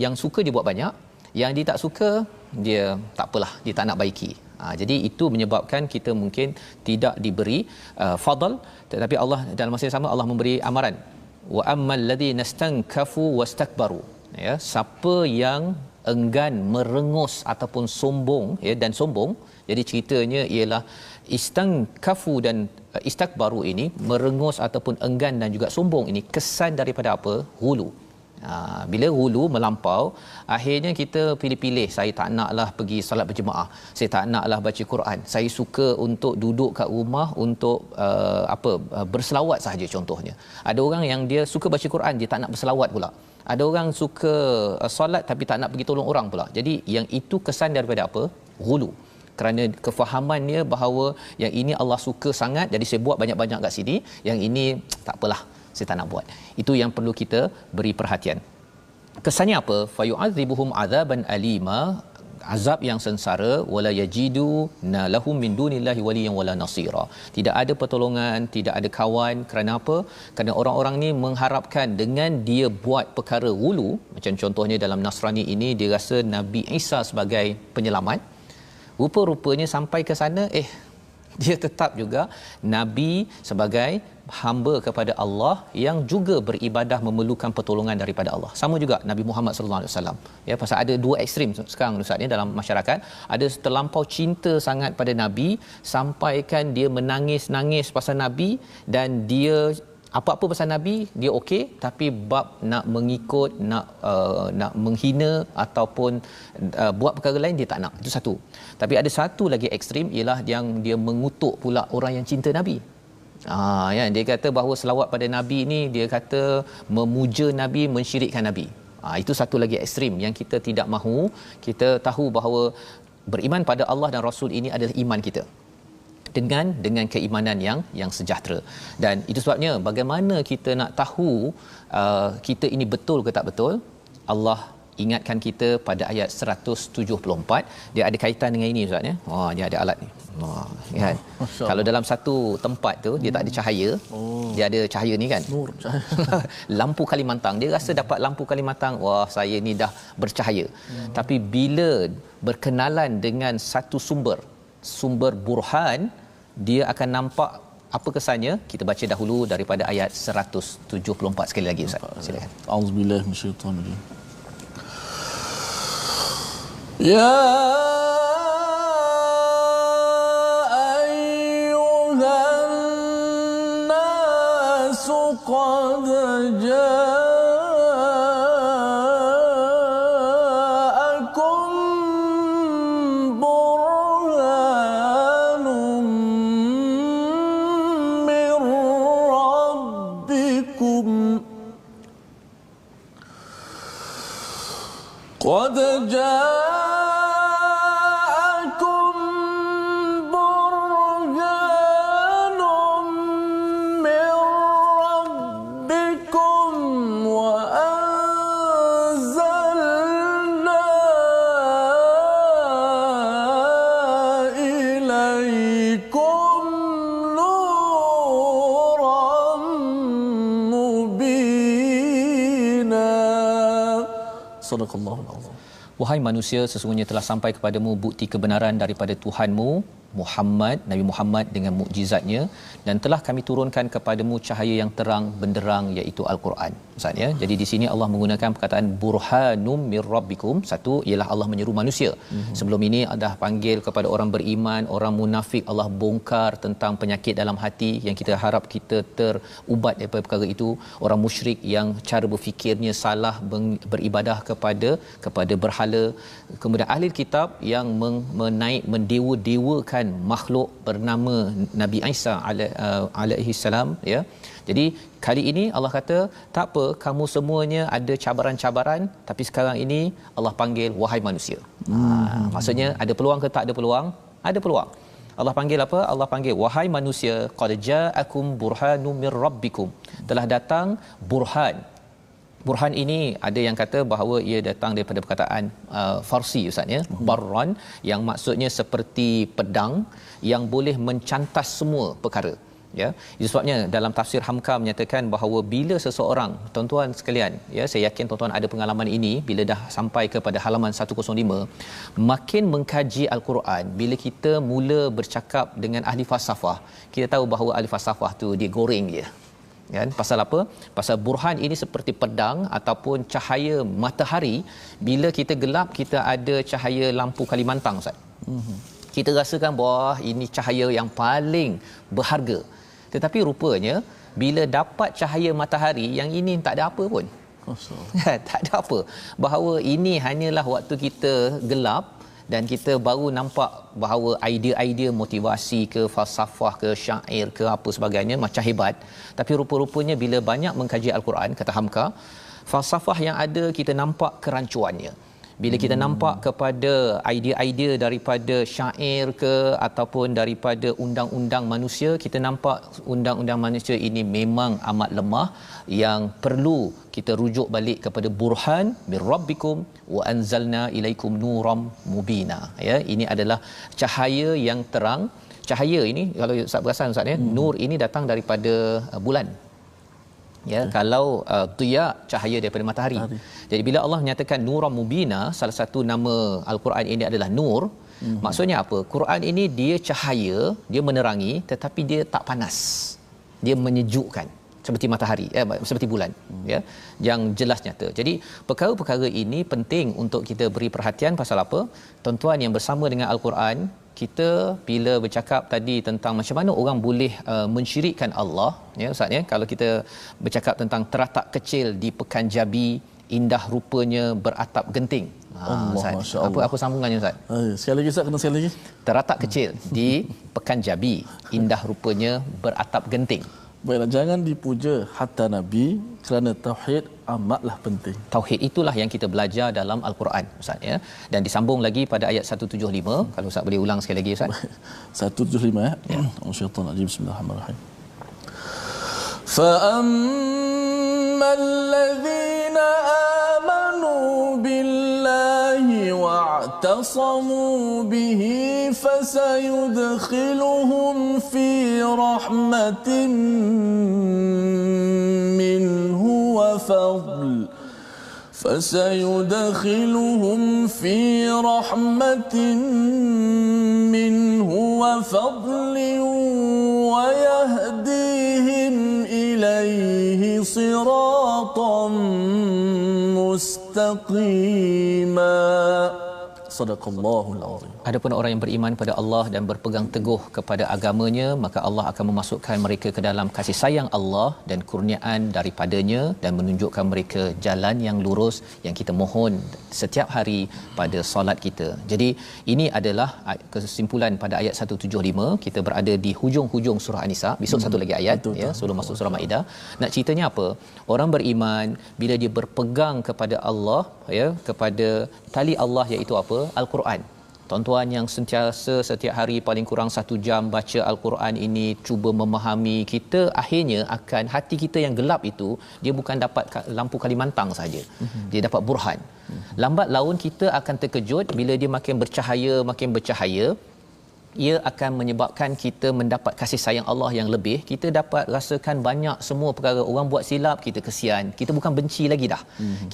yang suka dia buat banyak, yang dia tak suka dia tak apalah, dia tak nak baiki. Jadi itu menyebabkan kita mungkin tidak diberi fadl. Tetapi Allah dalam masa yang sama Allah memberi amaran, wa ammal ladzina stankafu wastakbaru ya, siapa yang enggan, merengus ataupun sombong ya, dan sombong. Jadi ceritanya ialah istankafu dan istakbaru ini, merengus ataupun enggan dan juga sombong ini kesan daripada apa? Ghulu. Bila hulu melampau, akhirnya kita pilih-pilih, saya tak naklah pergi solat berjemaah, saya tak naklah baca Quran, saya suka untuk duduk kat rumah untuk berselawat sahaja contohnya. Ada orang yang dia suka baca Quran, dia tak nak berselawat pula. Ada orang suka solat tapi tak nak pergi tolong orang pula. Jadi yang itu kesan daripada apa? Hulu. Kerana kefahamannya bahawa yang ini Allah suka sangat, jadi saya buat banyak-banyak kat sini, yang ini tak apalah, saya tak nak buat. Itu yang perlu kita beri perhatian. Kesannya apa? Fayu'adzibuhum azaban alima, azab yang sengsara, wala yajidu lahum min dunillahi waliyyan wala nasira. Tidak ada pertolongan, tidak ada kawan. Kerana apa? Kerana orang-orang ni mengharapkan dengan dia buat perkara hulu, macam contohnya dalam Nasrani ini, dia rasa Nabi Isa sebagai penyelamat. Rupa-rupanya sampai ke sana, dia tetap juga Nabi sebagai hamba kepada Allah yang juga beribadah memerlukan pertolongan daripada Allah. Sama juga Nabi Muhammad sallallahu alaihi wasallam. Ya, pasal ada dua ekstrim sekarang Ustaz ni dalam masyarakat. Ada terlampau cinta sangat pada Nabi sampaikan dia menangis-nangis pasal Nabi, dan dia apa-apa pasal Nabi dia okey, tapi bab nak mengikut, nak menghina ataupun buat perkara lain dia tak nak. Itu satu. Tapi ada satu lagi ekstrim, ialah yang dia mengutuk pula orang yang cinta Nabi. Ya, dia kata bahawa selawat pada Nabi ni, dia kata memuja Nabi, mensyirikkan Nabi. Itu satu lagi ekstrim yang kita tidak mahu. Kita tahu bahawa beriman pada Allah dan Rasul ini adalah iman kita dengan keimanan yang sejahtera. Dan itu sebabnya bagaimana kita nak tahu kita ini betul ke tak betul? Allah ingatkan kita pada ayat 174. Dia ada kaitan dengan ini Ustaz ya. Dia ada alat ni. Kan? Kalau dalam satu tempat tu dia tak ada cahaya. Dia ada cahaya ni kan. Nur cahaya. Lampu Kalimantan. Dia rasa dapat lampu Kalimantan, wah saya ni dah bercahaya. Tapi bila berkenalan dengan satu sumber burhan, dia akan nampak apa kesannya. Kita baca dahulu daripada ayat 174 sekali lagi Ustaz. Silakan. Auzubillahi minasyaitanir rajim. Ya ayyuhan nasu qad jaa قد جاءكم برهان من ربكم وأنزلنا إليكم نورا مبينا. صدق الله العظيم. Wahai manusia, sesungguhnya telah sampai kepadamu bukti kebenaran daripada Tuhanmu Muhammad, Nabi Muhammad dengan mukjizatnya, dan telah kami turunkan kepadamu cahaya yang terang benderang iaitu Al-Quran. Ustaz ya. Jadi di sini Allah menggunakan perkataan burhanum mir rabbikum. Satu ialah Allah menyeru manusia. Sebelum ini dah panggil kepada orang beriman, orang munafik, Allah bongkar tentang penyakit dalam hati yang kita harap kita terubat daripada perkara itu. Orang musyrik yang cara berfikirnya salah, beribadah kepada berhala. Kemudian ahli kitab yang mendewa-dewakan makhluk bernama Nabi Isa alaihi salam ya. Jadi kali ini Allah kata tak apa, kamu semuanya ada cabaran-cabaran, tapi sekarang ini Allah panggil wahai manusia. Maksudnya ada peluang ke tak ada peluang? Ada peluang. Allah panggil apa? Allah panggil wahai manusia, qad ja'akum burhanum mir rabbikum. Telah datang burhan. Burhan ini ada yang kata bahawa ia datang daripada perkataan Farsi Ustaz ya, barran, yang maksudnya seperti pedang yang boleh mencantas semua perkara ya. Itu sebabnya dalam tafsir Hamka menyatakan bahawa bila seseorang, tuan-tuan sekalian ya, saya yakin tuan-tuan ada pengalaman ini bila dah sampai kepada halaman 105, makin mengkaji Al-Quran, bila kita mula bercakap dengan ahli falsafah, kita tahu bahawa ahli falsafah tu dia goreng je kan. Pasal apa? Pasal burhan ini seperti pedang ataupun cahaya matahari. Bila kita gelap, kita ada cahaya lampu Kalimantan Ustaz. Kita rasakan wah ini cahaya yang paling berharga. Tetapi rupanya bila dapat cahaya matahari, yang ini tak ada apa pun. Tak ada apa. Bahawa ini hanyalah waktu kita gelap dan kita baru nampak bahawa idea-idea motivasi ke falsafah ke syair ke apa sebagainya macam hebat, tapi rupa-rupanya bila banyak mengkaji Al-Quran, kata Hamka, falsafah yang ada kita nampak kerancuannya. Bila kita nampak kepada idea-idea daripada syair ke ataupun daripada undang-undang manusia, kita nampak undang-undang manusia ini memang amat lemah, yang perlu kita rujuk balik kepada burhan mir rabbikum wa anzalna ilaikum nuram mubina ya. Ini adalah cahaya yang terang. Cahaya ini kalau Ustaz perasan Ustaz ya, nur ini datang daripada bulan ya. Kalau tiya, cahaya daripada matahari. Jadi bila Allah menyatakan nuram mubina, salah satu nama Al-Quran ini adalah nur. Maksudnya apa? Quran ini dia cahaya, dia menerangi, tetapi dia tak panas, dia menyejukkan seperti matahari, seperti bulan ya, yang jelas nyata. Jadi perkara-perkara ini penting untuk kita beri perhatian. Pasal apa? Tuan-tuan yang bersama dengan Al-Quran, kita bila bercakap tadi tentang macam mana orang boleh mensyirikkan Allah ya Ustaz ya, kalau kita bercakap tentang teratak kecil di Pekan Jabi, indah rupanya beratap genting. Ustaz, apa sambungannya Ustaz? Sekali lagi Ustaz, kena sekali lagi. Teratak kecil di Pekan Jabi, indah rupanya beratap genting. Baiklah, jangan dipuja hatta Nabi kerana tauhid amatlah penting. Tauhid itulah yang kita belajar dalam Al-Quran Ustaz ya. Dan disambung lagi pada ayat 175. Kalau Ustaz boleh ulang sekali lagi Ustaz. 175 ya. Syaitan rajim. Bismillahirrahmanirrahim. Fa ammal ladzina amanu billahi wa'tasamu bihi fasayudkhiluhum fi rahmatin minhu wa fadl. فسيدخلهم في رحمة منه وفضل ويهديهم إليه صراطا مستقيما. Sadaqallahul azim. Adapun orang yang beriman pada Allah dan berpegang teguh kepada agamanya, maka Allah akan memasukkan mereka ke dalam kasih sayang Allah dan kurniaan daripadanya dan menunjukkan mereka jalan yang lurus yang kita mohon setiap hari pada solat kita. Jadi ini adalah kesimpulan pada ayat 175. Kita berada di hujung-hujung surah An-Nisa. Besok satu lagi ayat, betul, ya, sebelum masuk surah Maidah. Nak ceritanya apa? Orang beriman bila dia berpegang kepada Allah, ya, kepada tali Allah, iaitu apa? Al-Quran. Tuan-tuan yang sentiasa setiap hari paling kurang 1 jam baca Al-Quran ini, cuba memahami, kita akhirnya akan, hati kita yang gelap itu, dia bukan dapat lampu Kalimantan saja, dia dapat burhan. Lambat laun kita akan terkejut bila dia makin bercahaya, ia akan menyebabkan kita mendapat kasih sayang Allah yang lebih. Kita dapat rasakan banyak semua perkara. Orang buat silap, kita kesian. Kita bukan benci lagi dah.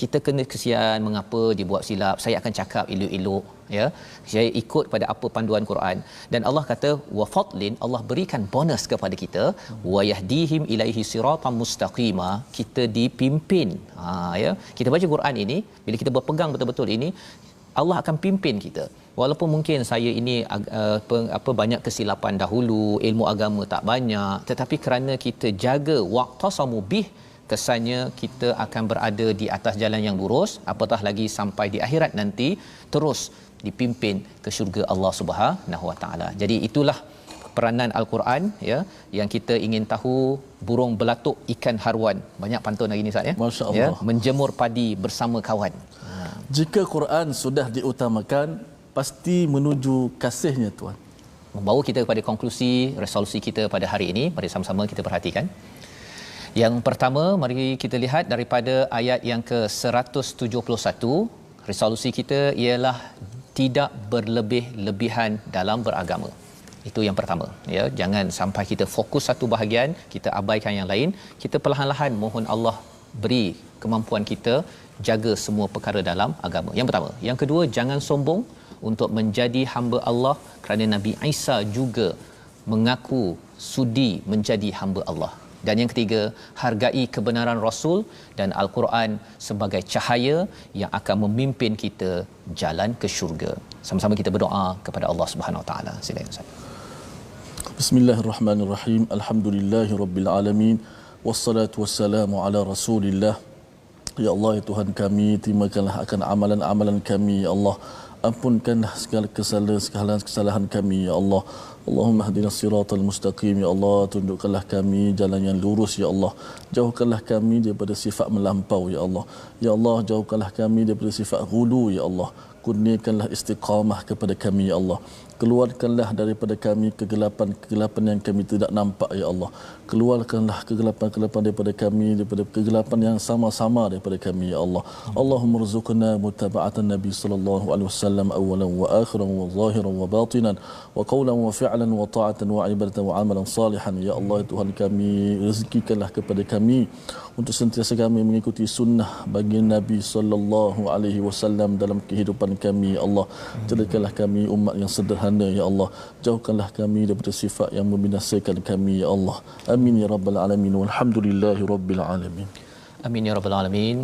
Kita kena kesian, mengapa dia buat silap. Saya akan cakap elok-elok, ya. Saya ikut pada apa panduan Quran. Dan Allah kata wa fadlin, Allah berikan bonus kepada kita, wa yahdihim ilaihi siratan mustaqima. Kita dipimpin. Ya. Kita baca Quran ini, bila kita berpegang betul-betul ini, Allah akan pimpin kita. Walaupun mungkin saya ini banyak kesilapan dahulu, ilmu agama tak banyak, tetapi kerana kita jaga waqtasamu bih, kesannya kita akan berada di atas jalan yang lurus, apatah lagi sampai di akhirat nanti terus dipimpin ke syurga Allah Subhanahu Wa Taala. Jadi itulah peranan Al-Quran, ya, yang kita ingin tahu. Burung belatuk ikan haruan, banyak pantun hari ni Ustaz, ya. Masya-Allah. Ya, menjemur padi bersama kawan. Jika Quran sudah diutamakan, pasti menuju kasihnya Tuhan. Membawa kita kepada konklusi resolusi kita pada hari ini. Mari sama-sama kita perhatikan. Yang pertama, mari kita lihat daripada ayat yang ke-171. Resolusi kita ialah tidak berlebih-lebihan dalam beragama. Itu yang pertama, ya. Jangan sampai kita fokus satu bahagian, kita abaikan yang lain. Kita perlahan-lahan mohon Allah beri kemampuan kita jaga semua perkara dalam agama. Yang pertama. Yang kedua, jangan sombong untuk menjadi hamba Allah, kerana Nabi Isa juga mengaku sudi menjadi hamba Allah. Dan yang ketiga, hargai kebenaran Rasul dan Al-Quran sebagai cahaya yang akan memimpin kita jalan ke syurga. Sama-sama kita berdoa kepada Allah Subhanahu Wa Taala. Silakan Ustaz. Bismillahirrahmanirrahim. Alhamdulillahirabbil alamin. Wassalatu wassalamu ala Rasulillah. Ya Allah, ya Tuhan kami, terimakanlah akan amalan-amalan kami, ya Allah. Ampunkanlah segala kesalahan kami, ya Allah. Allahumma hdinas siratal mustaqim, ya Allah. Tunjukkanlah kami jalan yang lurus, ya Allah. Jauhkanlah kami daripada sifat melampau, ya Allah. Ya Allah, jauhkanlah kami daripada sifat ghulu, ya Allah. Kurniakanlah istiqamah kepada kami, ya Allah. Keluarkanlah daripada kami kegelapan yang kami tidak nampak, ya Allah. Keluarkanlah kegelapan daripada kami, daripada kegelapan yang sama-sama daripada kami, ya Allah. Allahumma rzuqna mutaba'atan Nabi sallallahu alaihi wasallam awalan wa akhiran wa zahiran wa batinan wa qawlan wa fi'lan wa ta'atan wa ibadatan wa amalan salihan. Ya Allah, Tuhan kami, rezekikanlah kepada kami untuk sentiasa kami mengikuti sunnah bagi Nabi sallallahu alaihi wasallam dalam kehidupan kami, ya Allah. Jadikanlah kami umat yang sederhana, ya Allah. Jauhkanlah kami daripada sifat yang membinasakan kami, ya Allah. Amin ya rabbal alamin. Walhamdulillahi rabbil alamin. Amin ya rabbal alamin.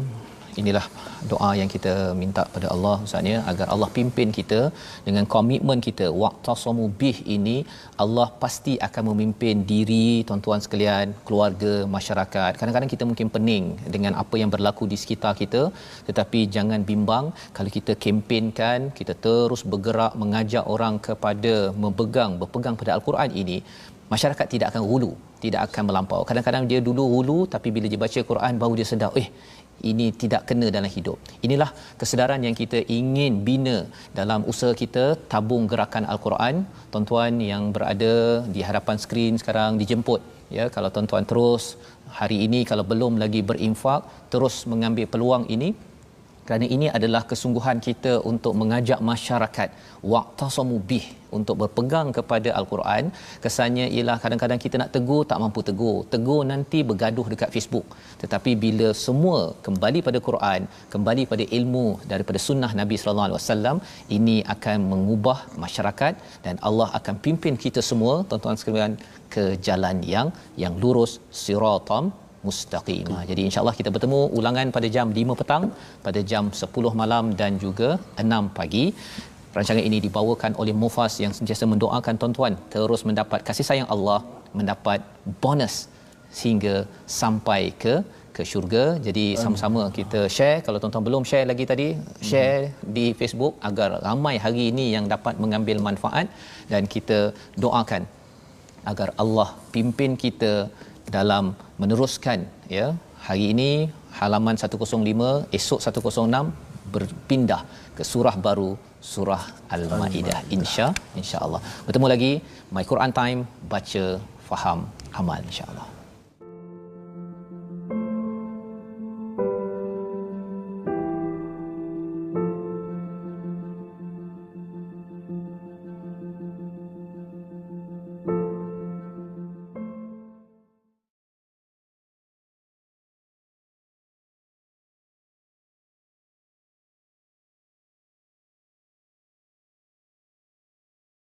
Inilah doa yang kita minta pada Allah Ustaz, ya, agar Allah pimpin kita dengan komitmen kita waqtasamu bih ini. Allah pasti akan memimpin diri tuan-tuan sekalian, keluarga, masyarakat. Kadang-kadang kita mungkin pening dengan apa yang berlaku di sekitar kita, tetapi jangan bimbang kalau kita kempenkan, kita terus bergerak mengajak orang kepada berpegang pada Al-Quran ini. Masyarakat tidak akan hulu, tidak akan melampau. Kadang-kadang dia dulu hulu, tapi bila dia baca Quran baru dia sedar, ini tidak kena dalam hidup. Inilah kesedaran yang kita ingin bina dalam usaha kita tabung gerakan Al-Quran. Tuan-tuan yang berada di hadapan skrin sekarang dijemput, ya. Kalau tuan-tuan terus hari ini kalau belum lagi berinfak, terus mengambil peluang ini, kerana ini adalah kesungguhan kita untuk mengajak masyarakat waqtasamu bih, untuk berpegang kepada Al-Quran. Kesannya ialah kadang-kadang kita nak tegur, tak mampu tegur nanti bergaduh dekat Facebook. Tetapi bila semua kembali pada Quran, kembali pada ilmu daripada sunnah Nabi sallallahu alaihi wasallam, ini akan mengubah masyarakat dan Allah akan pimpin kita semua tuan-tuan sekalian ke jalan yang lurus, siratam mustaqimah. Jadi insya-Allah kita bertemu ulangan pada jam 5 petang, pada jam 10 malam dan juga 6 pagi. Rancangan ini dibawakan oleh Mufas yang sentiasa mendoakan tuan-tuan terus mendapat kasih sayang Allah, mendapat bonus sehingga sampai ke syurga. Jadi sama-sama kita share. Kalau tuan-tuan belum share lagi tadi, share di Facebook agar ramai hari ini yang dapat mengambil manfaat, dan kita doakan agar Allah pimpin kita dalam meneruskan ya. Hari ini halaman 105, esok 106 berpindah ke surah baru, surah Al-Maidah, insya-Allah. Bertemu lagi My Quran Time, baca, faham, amal, insya-Allah.